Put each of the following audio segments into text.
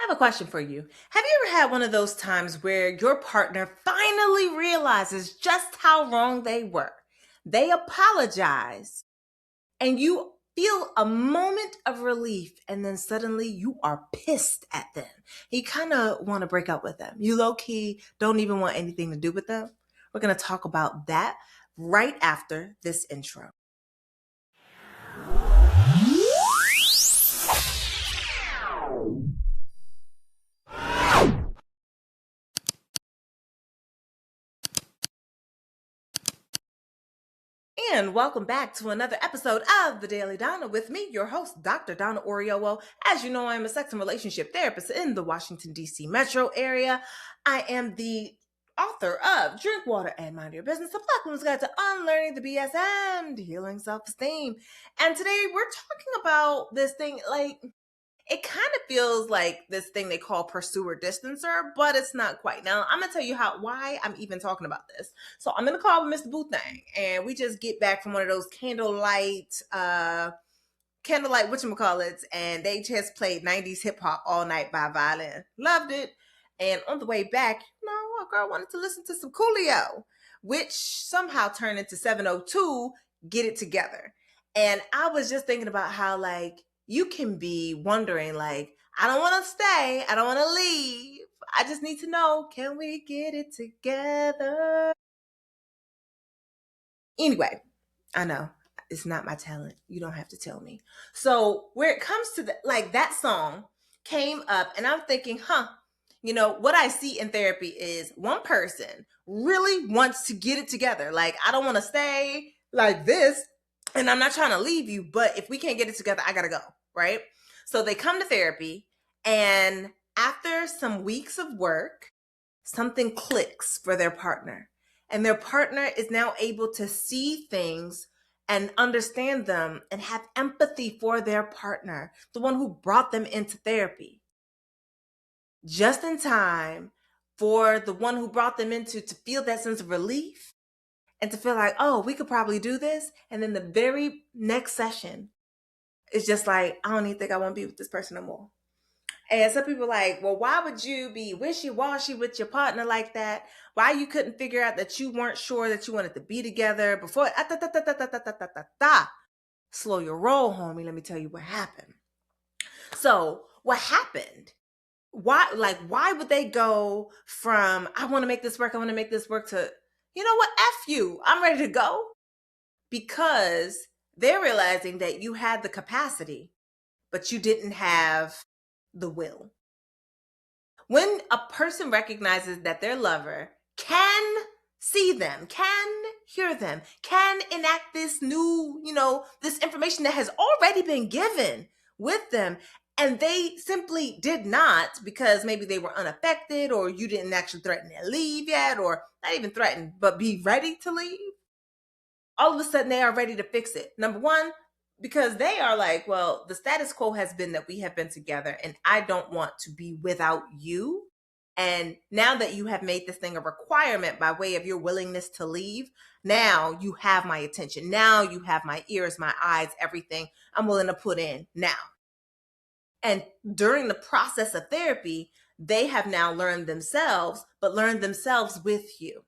have a question for you. Have you ever had one of those times where your partner finally realizes just how wrong they were? They apologize and you feel a moment of relief, and then suddenly you are pissed at them. You kind of want to break up with them. You low key don't even want anything to do with them. We're going to talk about that right after this intro. And welcome back to another episode of the Daily Donna with me, your host, Dr. Donna Oriowo. As you know, I'm a sex and relationship therapist in the Washington, D.C. metro area. I am the author of Drink Water and Mind Your Business, a Black Woman's Guide to Unlearning the BS and Healing Self-Esteem. And today we're talking about this thing, it kind of feels like this thing they call pursuer distancer, but it's not quite. Now, I'm gonna tell you why I'm even talking about this. So I'm gonna call Mr. Boo Thing, and we just get back from one of those candlelight whatchamacallits, and they just played 90s hip hop all night by violin. Loved it. And on the way back, a girl wanted to listen to some Coolio, which somehow turned into 702 Get It Together. And I was just thinking about how you can be wondering, I don't want to stay. I don't want to leave. I just need to know, can we get it together? Anyway, I know it's not my talent. You don't have to tell me. So where it comes to that song came up, and I'm thinking, what I see in therapy is one person really wants to get it together. I don't want to stay like this, and I'm not trying to leave you, but if we can't get it together, I gotta go, right? So they come to therapy, and after some weeks of work, something clicks for their partner. And their partner is now able to see things and understand them and have empathy for their partner, the one who brought them into therapy. Just in time for the one who brought them into to feel that sense of relief and to feel like, oh, we could probably do this. And then the very next session is just like, I don't even think I want to be with this person no more. And some people are like, well, why would you be wishy-washy with your partner like that? Why you couldn't figure out that you weren't sure that you wanted to be together before? Slow your roll, homie. Let me tell you what happened. So what happened? Why would they go from, I want to make this work, to, you know what? F you. I'm ready to go. Because they're realizing that you had the capacity, but you didn't have the will. When a person recognizes that their lover can see them, can hear them, can enact this new, this information that has already been given with them, and they simply did not because maybe they were unaffected, or you didn't actually threaten to leave yet, or not even threaten, but be ready to leave, all of a sudden they are ready to fix it. Number one, because they are like, well, the status quo has been that we have been together and I don't want to be without you. And now that you have made this thing a requirement by way of your willingness to leave, now you have my attention. Now you have my ears, my eyes, everything I'm willing to put in now. And during the process of therapy, they have now learned themselves, but learned themselves with you.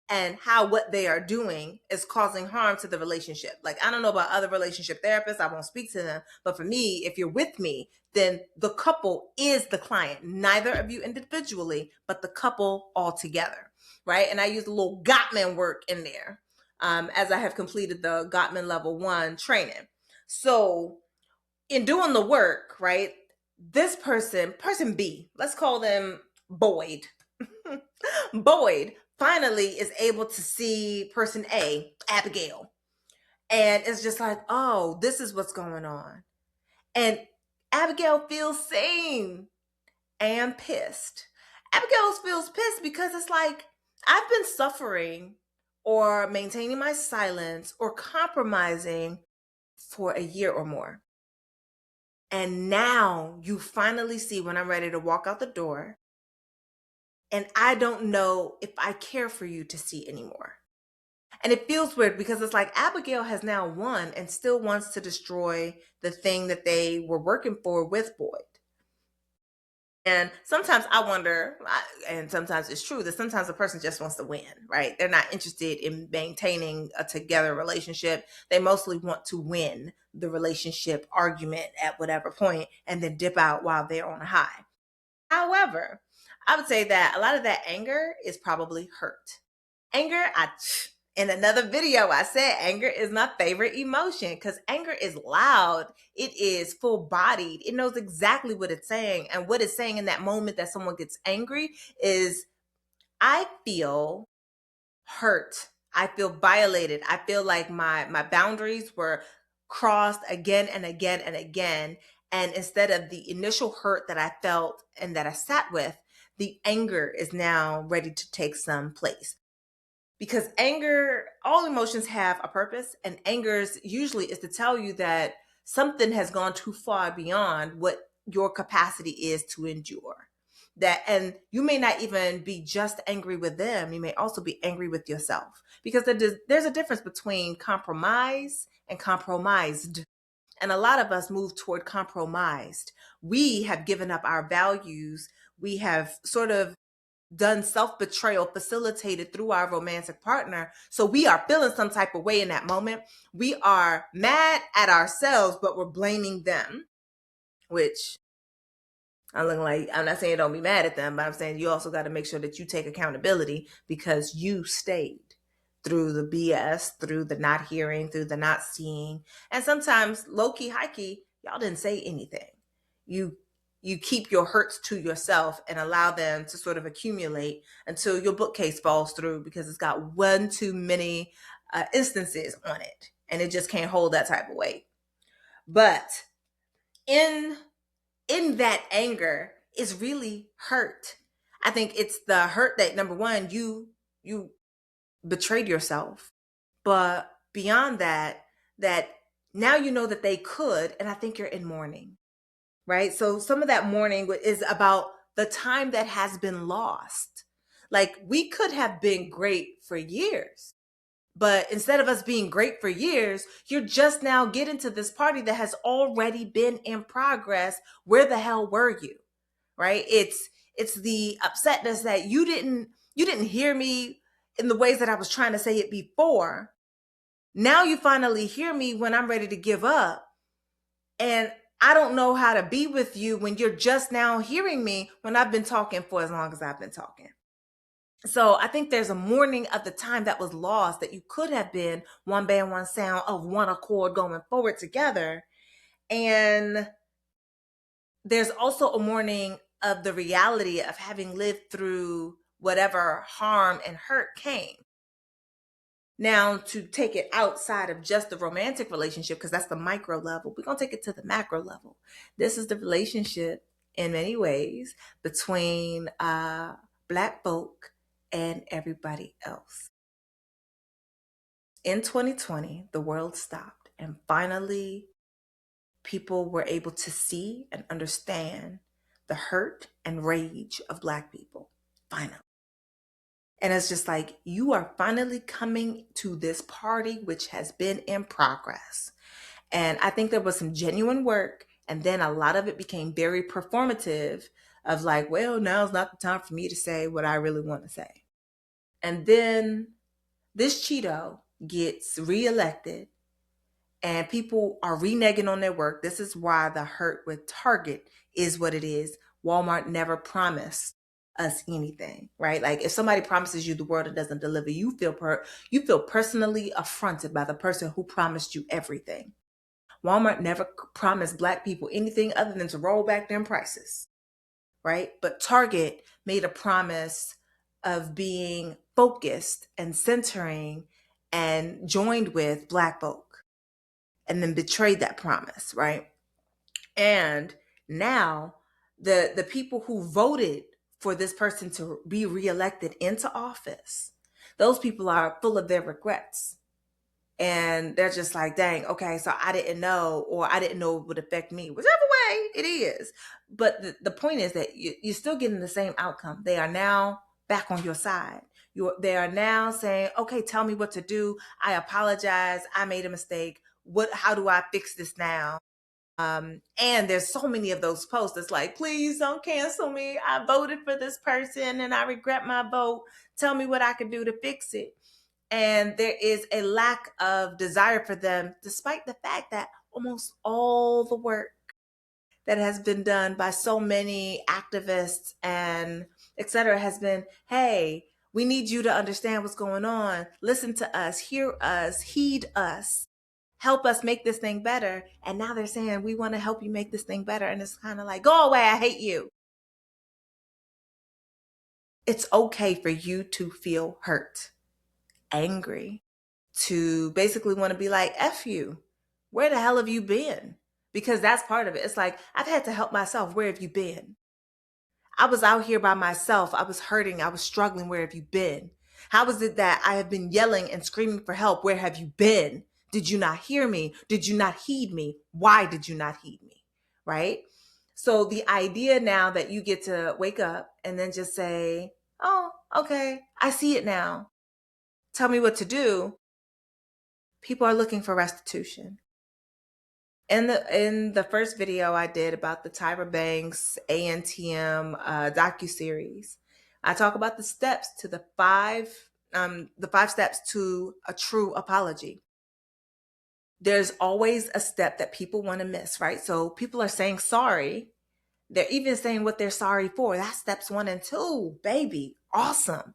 And how what they are doing is causing harm to the relationship. I don't know about other relationship therapists. I won't speak to them. But for me, if you're with me, then the couple is the client. Neither of you individually, but the couple all together, right? And I use a little Gottman work in there as I have completed the Gottman level 1 training. So in doing the work, right, this person B, let's call them Boyd. Boyd finally is able to see person A, Abigail. And it's just like, oh, this is what's going on. And Abigail feels seen and pissed. Abigail feels pissed because it's like, I've been suffering or maintaining my silence or compromising for a year or more. And now you finally see when I'm ready to walk out the door, and I don't know if I care for you to see anymore. And it feels weird because it's like Abigail has now won and still wants to destroy the thing that they were working for with Boyd. And sometimes I wonder, and sometimes it's true that sometimes a person just wants to win, right? They're not interested in maintaining a together relationship. They mostly want to win the relationship argument at whatever point and then dip out while they're on a high. However, I would say that a lot of that anger is probably hurt. Anger, in another video, I said anger is my favorite emotion because anger is loud. It is full bodied. It knows exactly what it's saying. And what it's saying in that moment that someone gets angry is, I feel hurt. I feel violated. I feel like my boundaries were crossed again and again and again. And instead of the initial hurt that I felt and that I sat with, the anger is now ready to take some place. Because anger, all emotions have a purpose, and anger's usually is to tell you that something has gone too far beyond what your capacity is to endure. That, and you may not even be just angry with them, you may also be angry with yourself, because there's a difference between compromise and compromised. And a lot of us move toward compromised. We have given up our values. We have sort of done self-betrayal facilitated through our romantic partner. So we are feeling some type of way in that moment. We are mad at ourselves, but we're blaming them, which I'm looking like, I'm not saying don't be mad at them, but I'm saying you also got to make sure that you take accountability because you stayed through the BS, through the not hearing, through the not seeing. And sometimes low key, high key, y'all didn't say anything. You you keep your hurts to yourself and allow them to sort of accumulate until your bookcase falls through because it's got one too many instances on it and it just can't hold that type of weight. But in that anger is really hurt. I think it's the hurt that, number one, you betrayed yourself, but beyond that, that now you know that they could, and I think you're in mourning, right? So some of that mourning is about the time that has been lost. Like, we could have been great for years, but instead of us being great for years, you're just now getting to this party that has already been in progress. Where the hell were you? Right? It's the upsetness that you didn't hear me in the ways that I was trying to say it before. Now you finally hear me when I'm ready to give up. And I don't know how to be with you when you're just now hearing me when I've been talking for as long as I've been talking. So I think there's a mourning of the time that was lost, that you could have been one band, one sound of one accord going forward together. And there's also a mourning of the reality of having lived through whatever harm and hurt came. Now, to take it outside of just the romantic relationship, because that's the micro level, we're going to take it to the macro level. This is the relationship in many ways between Black folk and everybody else. In 2020, the world stopped, and finally, people were able to see and understand the hurt and rage of Black people. Finally. And it's just like, you are finally coming to this party, which has been in progress. And I think there was some genuine work. And then a lot of it became very performative of like, well, now's not the time for me to say what I really want to say. And then this Cheeto gets reelected and people are reneging on their work. This is why the hurt with Target is what it is. Walmart never promised us anything, right? Like, if somebody promises you the world and doesn't deliver, you feel personally affronted by the person who promised you everything. Walmart never promised Black people anything other than to roll back their prices, right? But Target made a promise of being focused and centering and joined with Black folk, and then betrayed that promise, right? And now the people who voted for this person to be reelected into office, those people are full of their regrets. And they're just like, dang, okay, so I didn't know, or I didn't know it would affect me, whichever way it is. But the point is that you're still getting the same outcome. They are now back on your side. They are now saying, okay, tell me what to do. I apologize. I made a mistake. How do I fix this now? And there's so many of those posts that's like, please don't cancel me. I voted for this person and I regret my vote. Tell me what I can do to fix it. And there is a lack of desire for them, despite the fact that almost all the work that has been done by so many activists and et cetera has been, hey, we need you to understand what's going on. Listen to us, hear us, heed us, help us make this thing better. And now they're saying, we want to help you make this thing better. And it's kind of like, go away, I hate you. It's okay for you to feel hurt, angry, to basically want to be like, F you. Where the hell have you been? Because that's part of it. It's like, I've had to help myself. Where have you been? I was out here by myself. I was hurting. I was struggling. Where have you been? How is it that I have been yelling and screaming for help? Where have you been? Did you not hear me? Did you not heed me? Why did you not heed me? Right? So the idea now that you get to wake up and then just say, oh, okay, I see it now. Tell me what to do. People are looking for restitution. In the first video I did about the Tyra Banks ANTM docuseries, I talk about the steps to the five steps to a true apology. There's always a step that people want to miss, right? So people are saying sorry. They're even saying what they're sorry for. That's steps 1 and 2, baby. Awesome.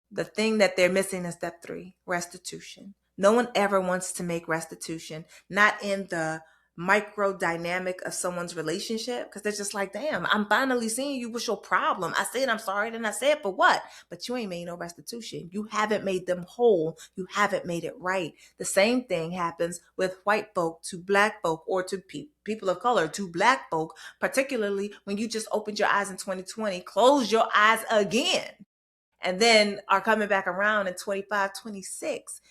The thing that they're missing is step 3, restitution. No one ever wants to make restitution, not in the micro dynamic of someone's relationship, because they're just like, damn, I'm finally seeing you. What's your problem? I said I'm sorry, then I said for what? But you ain't made no restitution. You haven't made them whole. You haven't made it right. The same thing happens with white folk to black folk, or to people of color to black folk, particularly when you just opened your eyes in 2020, close your eyes again, and then are coming back around in 25, 26.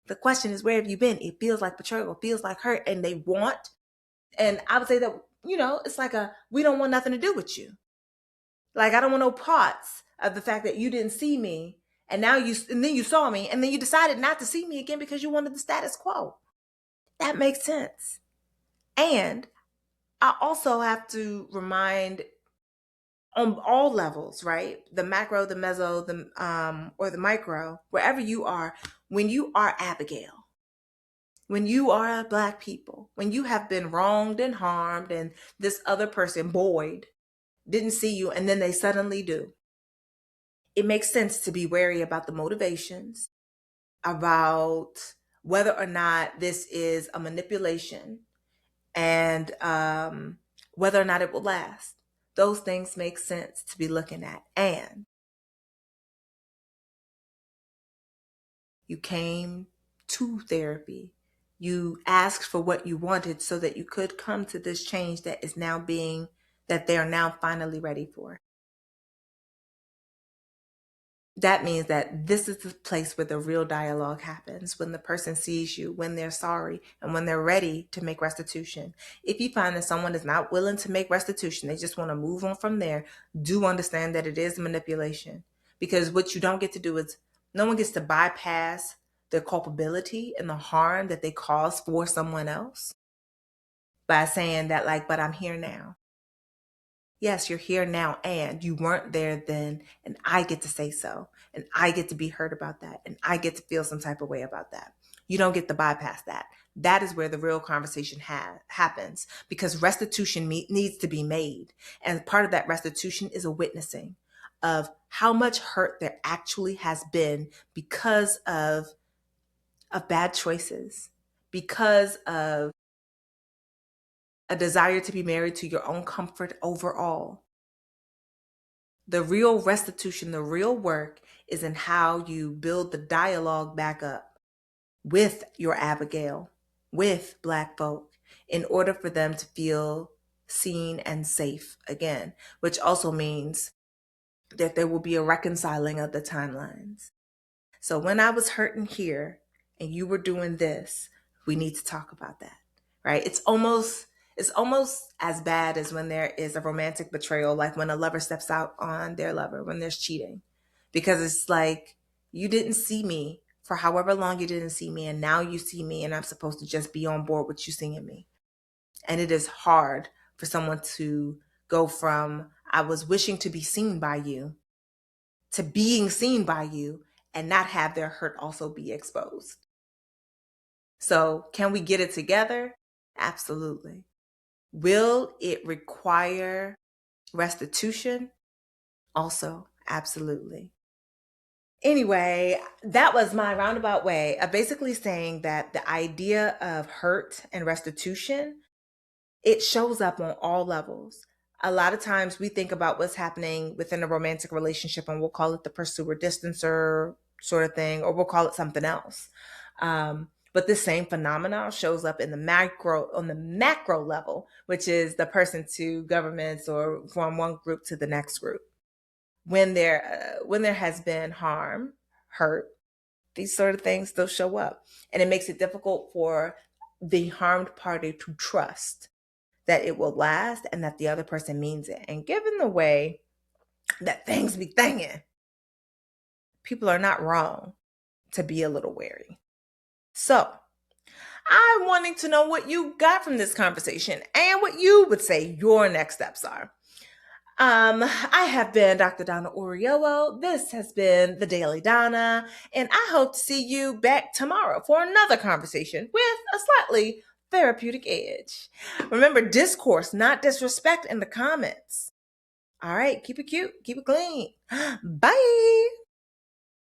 The question is, where have you been? It feels like betrayal, it feels like hurt, and they want, and I would say that, it's like we don't want nothing to do with you. Like, I don't want no parts of the fact that you didn't see me, and then you saw me, and then you decided not to see me again because you wanted the status quo. That makes sense. And I also have to remind, on all levels, right? The macro, the meso, or the micro, wherever you are, when you are Abigail, when you are Black people, when you have been wronged and harmed, and this other person, Boyd, didn't see you, and then they suddenly do, it makes sense to be wary about the motivations, about whether or not this is a manipulation, and whether or not it will last. Those things make sense to be looking at. And you came to therapy. You asked for what you wanted so that you could come to this change that they are now finally ready for. That means that this is the place where the real dialogue happens, when the person sees you, when they're sorry, and when they're ready to make restitution. If you find that someone is not willing to make restitution, they just want to move on from there, do understand that it is manipulation. Because what you don't get to do is, no one gets to bypass their culpability and the harm that they caused for someone else by saying that, like, but I'm here now. Yes, you're here now, and you weren't there then, and I get to say so, and I get to be hurt about that, and I get to feel some type of way about that. You don't get to bypass that. That is where the real conversation happens, because restitution needs to be made. And part of that restitution is a witnessing of how much hurt there actually has been because of bad choices, because of a desire to be married to your own comfort overall. The real restitution, the real work, is in how you build the dialogue back up with your Abigail, with Black folk, in order for them to feel seen and safe again, which also means that there will be a reconciling of the timelines. So when I was hurting here and you were doing this, we need to talk about that, right? It's almost as bad as when there is a romantic betrayal, like when a lover steps out on their lover, when there's cheating. Because it's like, you didn't see me for however long you didn't see me, and now you see me, and I'm supposed to just be on board with you seeing me. And it is hard for someone to go from, I was wishing to be seen by you, to being seen by you and not have their hurt also be exposed. So, can we get it together? Absolutely. Will it require restitution? Also, absolutely. Anyway, that was my roundabout way of basically saying that the idea of hurt and restitution, it shows up on all levels. A lot of times we think about what's happening within a romantic relationship and we'll call it the pursuer distancer sort of thing, or we'll call it something else. But this same phenomenon shows up in the on the macro level, which is the person to governments or from one group to the next group. When there has been harm, hurt, these sort of things, they'll show up. And it makes it difficult for the harmed party to trust that it will last and that the other person means it. And given the way that things be thinking, people are not wrong to be a little wary. So I'm wanting to know what you got from this conversation and what you would say your next steps are. I have been Dr. Donna Oriolo. This has been the Daily Donna, and I hope to see you back tomorrow for another conversation with a slightly therapeutic edge. Remember, discourse, not disrespect in the comments. All right, keep it cute, keep it clean. Bye.